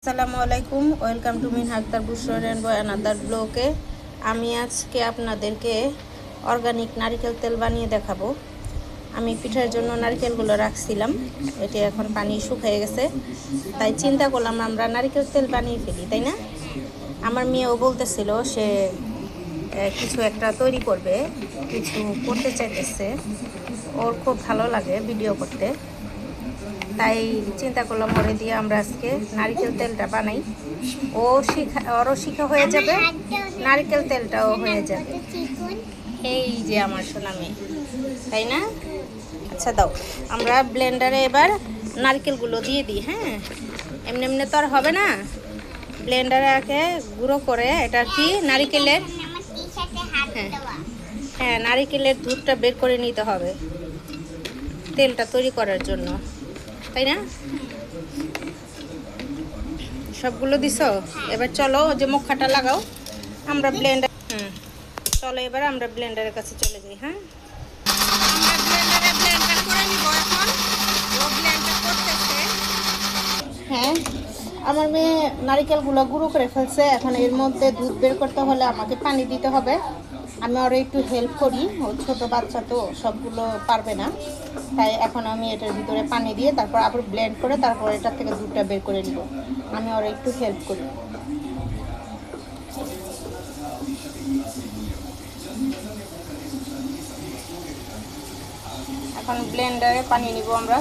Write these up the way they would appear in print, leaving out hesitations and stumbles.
আসসালামু আলাইকুম, welcome to মিন হাক্তার বুশরা রেনবো অ্যানাদার ব্লগে। আমি আজকে আপনাদেরকে অর্গানিক নারকেল তেল বানিয়ে দেখাবো। আমি পিঠার জন্য নারকেলগুলো রাখছিলাম, এটি এখন পানি শুকিয়ে গেছে, তাই চিন্তা করলাম আমরা নারকেল তেল বানিয়ে ফেলি, তাই না? আমার মেয়েও বলতেছিল সে কিছু একটা তৈরি করবে, কিছু করতে চাইতেছে, ওর খুব ভালো লাগে ভিডিও করতে, তাই চিন্তা করলাম ওরে দিয়ে আমরা আজকে নারকেল তেলটা বানাই। ওরও শিখা হয়ে যাবে, নারকেল তেলটাও হয়ে যাবে। এই যে আমার সোনা মেয়ে, তাই না? আচ্ছা দাও, আমরা ব্লেন্ডারে এবার নারকেলগুলো দিয়ে দিই। হ্যাঁ, এমনি এমনি তো আর হবে না, ব্লেন্ডারে আগে গুঁড়ো করে, এটা কি নারকেলের, হ্যাঁ নারকেলের দুধটা বের করে নিতে হবে তেলটা তৈরি করার জন্য, তাই না? সবগুলো দিছো, এবার চলো যে মুখাটা লাগাও, আমরা ব্লেন্ডার, চলো এবার আমরা ব্লেন্ডারের কাছে চলে যাই। হ্যাঁ, আমরা ব্লেন্ডারে ব্লেন্ডার করে নিব এখন, ও ব্লেন্ডার করতেছে। হ্যাঁ, আমার মেয়ে নারকেলগুলো গুঁড়ো করে ফেলছে, এখন এর মধ্যে দুধ বের করতে হলে আমাকে পানি দিতে হবে। আমি ওরা একটু হেল্প করি, ও ছোট বাচ্চা তো সবগুলো পারবে না, তাই এখন আমি এটার ভিতরে পানি দিয়ে তারপর আবার ব্লেন্ড করে তারপর এটার থেকে দুধটা বের করে নিব। আমি ওরা একটু হেল্প করি। এখন ব্লেন্ডারে পানি নিব আমরা।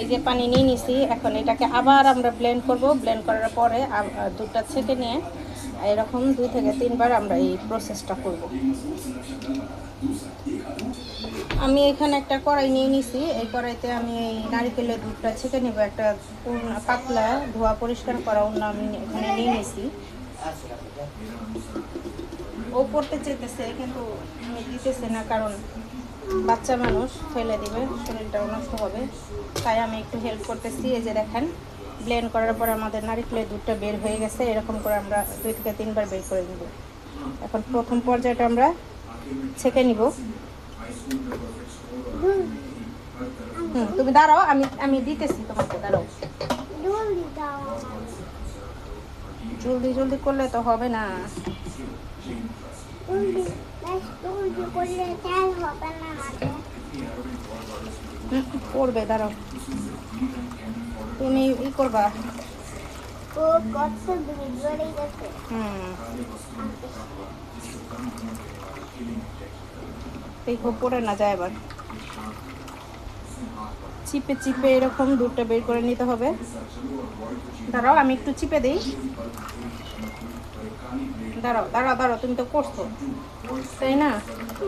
এই যে পানি নিয়ে নিছি, এখন এটাকে আবার আমরা ব্লেন্ড করব। ব্লেন্ড করার পরে দুধটা ছেঁকে নিয়ে এরকম 2 থেকে 3 বার আমরা এই প্রসেসটা করব। আমি এখানে একটা কড়াই নিয়ে নিছি, এই কড়াইতে আমি এই নারকেলের দুধটা ছেঁকে নেব। একটা পাতলা ধোয়া পরিষ্কার করা অন্য আমি এখানে নিয়ে নিছি। ও করতে চাইতেছে কিন্তু আমি দিতেছে না, কারণ বাচ্চা মানুষ ফেলে দিবে, শরীরটাও নষ্ট হবে, তাই আমি একটু হেল্প করতেছি। এই যে দেখেন, ব্লেন্ড করার পর আমাদের নারকেলের দুধটা বের হয়ে গেছে, এরকম করে আমরা 2 থেকে 3 বার বের করে নিব। এখন প্রথম পর্যায়টা আমরা ছেঁকে নিব। তুমি দাঁড়াও, আমি দিতেছি তোমাকে, দাঁড়াও। জলদি জলদি করলে তো হবে না, করবে, দাঁড়াও, তুমি ই করবা। পড়ে না যায়, এবার চিপে চিপে এরকম দুধটা বের করে নিতে হবে। দাঁড়াও, আমি একটু চিপে দিই। দাঁড়াও দাঁড়াও দাঁড়াও, তুমি তো করছো, তাই না?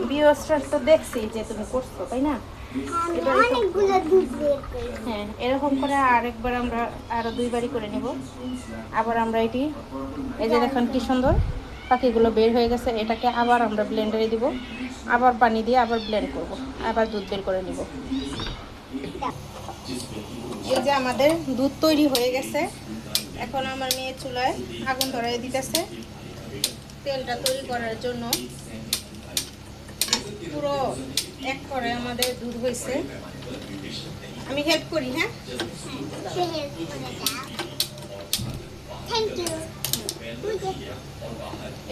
ভিউয়ার্সরা তো দেখছি যে তুমি করছো, তাই না? হ্যাঁ, এরকম করে আরেকবার আমরা আরো 2 বারই করে নিব। আবার আমরা এটি, এই যে দেখুন কি সুন্দর পাখিগুলো বের হয়ে গেছে, এটাকে আবার আমরা ব্লেন্ডারে দিব, আবার পানি দিয়ে আবার ব্লেন্ড করব, আবার দুধ বের করে নিব। এই যে আমাদের দুধ তৈরি হয়ে গেছে। এখন আমার মেয়ে চুলায় আগুন ধরাই দিতেছে তেলটা তৈরি করার জন্য। পুরো এক করে আমাদের দুধ হয়েছে। আমি হেল্প করি। হ্যাঁ,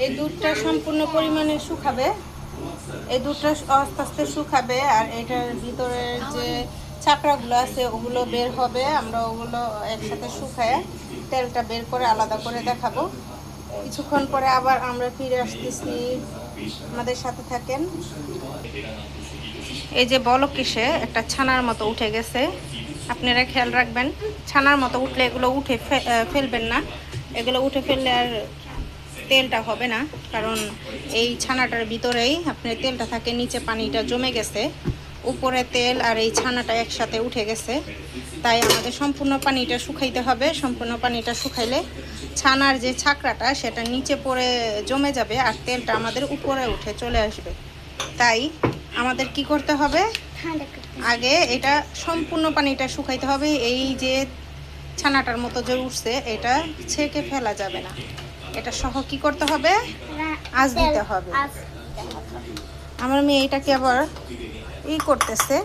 এই দুধটা সম্পূর্ণ পরিমাণে শুকাবে, এই দুধটা আস্তে আস্তে শুকাবে, আর এটার ভিতরের যে ছাকড়াগুলো আছে ওগুলো বের হবে। আমরা ওগুলো একসাথে শুকায় তেলটা বের করে আলাদা করে দেখাবো। কিছুক্ষণ পরে আবার আমরা ফিরে আসতেছি, আমাদের সাথে থাকেন। এই যে বলক এসে একটা ছানার মতো উঠে গেছে, আপনারা খেয়াল রাখবেন, ছানার মতো উঠলে এগুলো উঠে ফেলবেন না, এগুলো উঠে ফেললে আর তেলটা হবে না, কারণ এই ছানাটার ভিতরেই আপনার তেলটা থাকে, নিচে পানিটা জমে গেছে, উপরে তেল আর এই ছানাটা একসাথে উঠে গেছে, তাই আমাদের সম্পূর্ণ পানিটা শুকাইতে হবে। সম্পূর্ণ পানিটা শুকাইলে ছানার যে ছাকড়াটা সেটা নিচে পড়ে জমে যাবে আর তেলটা আমাদের উপরে উঠে চলে আসবে। তাই আমাদের কি করতে হবে, আগে এটা সম্পূর্ণ পানিটা শুকাইতে হবে। এই যে ছানাটার মতো যে উঠছে এটা ছেঁকে ফেলা যাবে না, এটা সহ কি করতে হবে, আঁচ দিতে হবে। আমার মেয়ে এটাকে আবার ই করতেছে,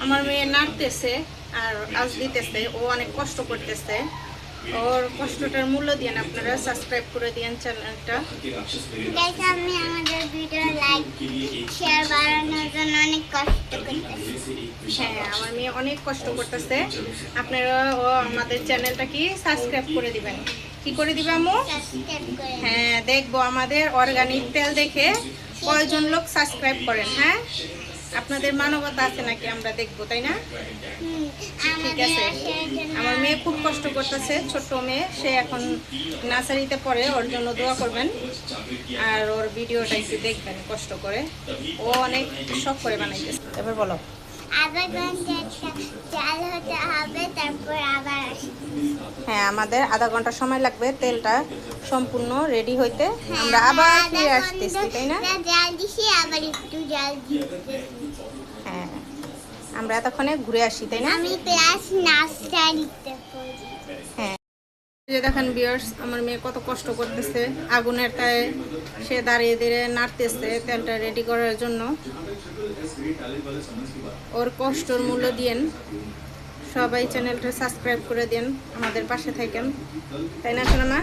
আমার মেয়ে নাড়তেছে, আর আজ দিতেছে, ও অনেক কষ্ট করতেছে। ওর কষ্টটার মূল্য দিয়ে আপনারা সাবস্ক্রাইব করে দিয়েন চ্যানেলটা। আমি আমাদের ভিডিও লাইক শেয়ার বাড়ানোর জন্য অনেক কষ্ট করতেছি। হ্যাঁ, আমার মেয়ে অনেক কষ্ট করতেছে। আপনারা ও আমাদের চ্যানেলটা কি সাবস্ক্রাইব করে দিবেন। কি করে দিবে আম্মু? হ্যাঁ, দেখবো আমাদের অর্গানিক তেল দেখে কয়জন লোক সাবস্ক্রাইব করেন। হ্যাঁ, আপনাদের মানবতা আছে নাকি আমরা দেখবো, তাই না? ঠিক আছে। আমার মেয়ে খুব কষ্ট করতেছে, ছোট্ট মেয়ে, সে এখন নার্সারিতে পড়ে, ওর জন্য দোয়া করবেন আর ওর ভিডিওটা একটু দেখবেন কষ্ট করে। ও অনেক শখ করে বানাইতেছে। এবার বলো। আধা ঘন্টা চাল হতে হবে, তারপর আবার হ্যাঁ, আমাদের আধা ঘন্টা সময় লাগবে তেলটা সম্পূর্ণ রেডি হইতে। আমরা আবার ফিরে আসতেছি, তাই না? জাল দিছি, আবার একটু জাল দিতেছি। হ্যাঁ, আমরা এতক্ষণে ঘুরে আসি, তাই না? আমি ক্লাস নার্সারিতে পড়ি। হ্যাঁ, যে দেখেন ভিউয়ার্স, আমার মেয়ে কত কষ্ট করতেছে আগুনের তায়ে, সে দাঁড়িয়ে দাঁড়িয়ে নাড়তেছে তেলটা রেডি করার জন্য। ওর কষ্টর মূল্য দিয়েন, সবাই চ্যানেলটা সাবস্ক্রাইব করে দেন, আমাদের পাশে থাকেন, তাই না সোনা মা?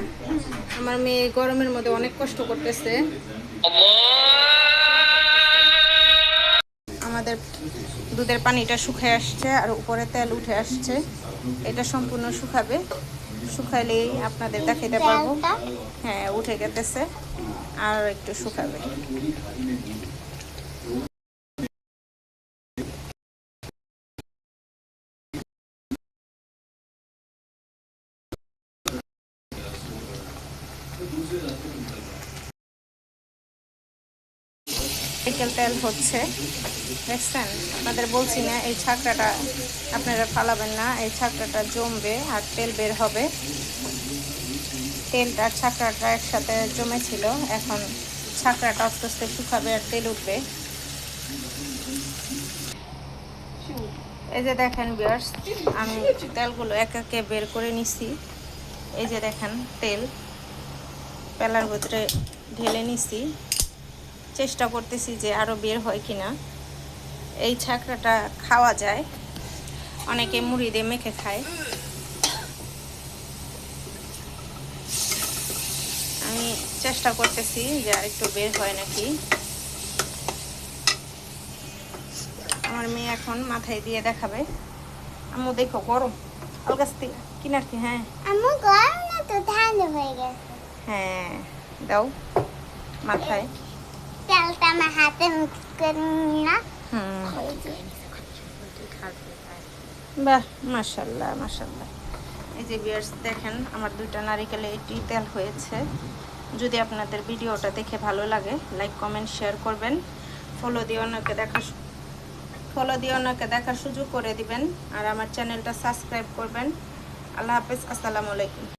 আমার মেয়ে গরমের মধ্যে অনেক কষ্ট করতেছে। আমাদের দুধের পানিটা শুকিয়ে আসছে আর উপরে তেল উঠে আসছে। এটা সম্পূর্ণ শুকাবে, শুকাইলেই আপনাদের দেখাতে পারবো। হ্যাঁ, উঠে গেতেছে, আর একটু শুকাবে। নারকেল তেল হচ্ছে, দেখছেন? আপনাদের বলছি না এই ছাকড়াটা আপনারা ফালাবেন না, এই ছাকড়াটা জমবে আর তেল বের হবে। তেলটা আর ছাকড়াটা একসাথে জমেছিল, এখন ছাকড়াটা আস্তে আস্তে শুকাবে আর তেল উঠবে। এই যে দেখেন ভিউয়ার্স, আমি তেলগুলো এক একে বের করে নিছি। এই যে দেখেন তেল পেলার ভিতরে ঢেলে নিছি। চেষ্টা করতেছি যে আরও বের হয় কিনা। এই ছাকড়াটা খাওয়া যায়, অনেকে মুড়ি দিয়ে মেখে খায়। আমি চেষ্টা করতেছি যে আর একটু বের হয় নাকি। আমার মেয়ে এখন মাথায় দিয়ে দেখাবে। আম্মু দেখো গরম অলগাস্তি কিনার কি। হ্যাঁ আম্মু গরম না তো, ঠান্ডা হয়ে গেছে। হ্যাঁ, দাও মাথায়। তেলটা আমার হাতে মিক্স করে না। বাহ, মাশাআল্লাহ মাশাআল্লাহ। এই যে ভিউয়ার্স দেখেন, আমার দুইটা নারিকেলে এটি তেল হয়েছে। যদি আপনাদের ভিডিওটা দেখে ভালো লাগে, লাইক কমেন্ট শেয়ার করবেন, ফলো দিয়ে অন্যকে দেখার সুযোগ করে দিবেন, আর আমার চ্যানেলটা সাবস্ক্রাইব করবেন। আল্লাহ হাফেজ, আসসালামু আলাইকুম।